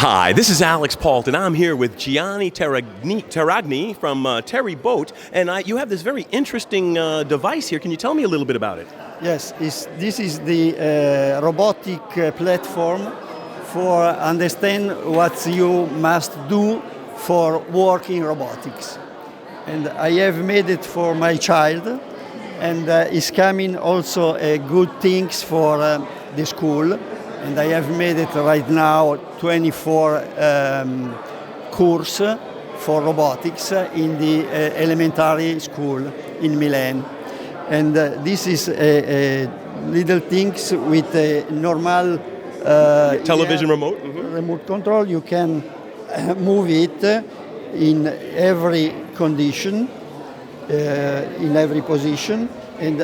Hi, this is Alix Paultre, and I'm here with Gianni Terragni from Terry Boat, and you have this very interesting device here. Can you tell me a little bit about it? Yes, this is the robotic platform for understand what you must do for work in robotics. And I have made it for my child, and it's coming also good things for the school. And I have made it right now 24 course for robotics in the elementary school in Milan. And this is little things with a normal television remote? Mm-hmm. Remote control. You can move it in every condition, in every position. And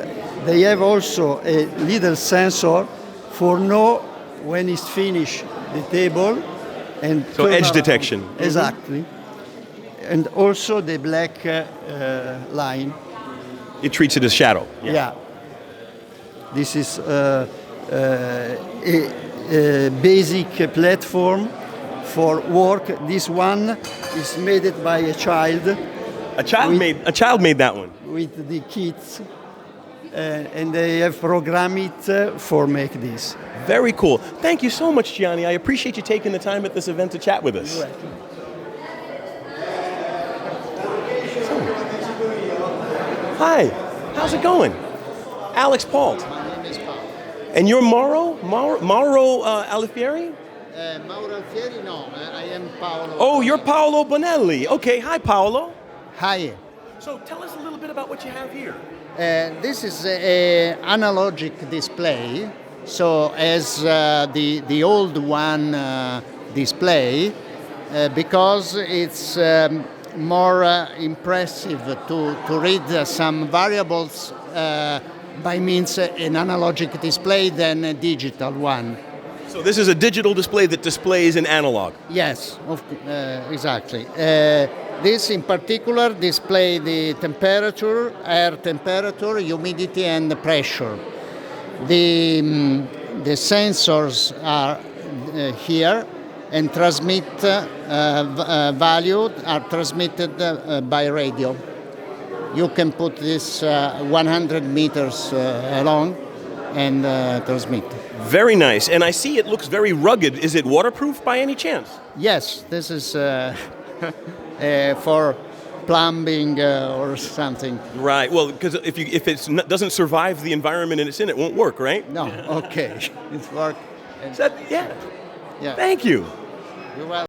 they have also a little sensor for know when it's finished the table, and so edge detection. Exactly. And also the black line. It treats it as shadow. Yeah. This is a basic platform for work. This one is made by a child. A child made that one. With the kids. And they have programmed it for make this. Very cool. Thank you so much, Gianni. I appreciate you taking the time at this event to chat with us. You're welcome. Hi, how's it going? Alix Paultre. My name is Paolo. And you're Mauro Alfieri? Mauro Alfieri, no, I am Paolo. Oh, you're Paolo Bonelli. Okay, hi, Paolo. Hi. So tell us a little bit about what you have here. This is an analogic display, so as the old one display, because it's more impressive to read some variables by means an analogic display than a digital one. So this is a digital display that displays an analog. Yes, exactly. This in particular display the temperature, air temperature, humidity and the pressure. The sensors are here and transmit value are transmitted by radio. You can put this 100 meters along and transmit. Very nice. And I see it looks very rugged. Is it waterproof by any chance? Yes, this is for plumbing or something. Right. Well, because if it doesn't survive the environment and it's in, it won't work, right? No. Okay. It's work. Yeah. Yeah. Thank you. You're welcome.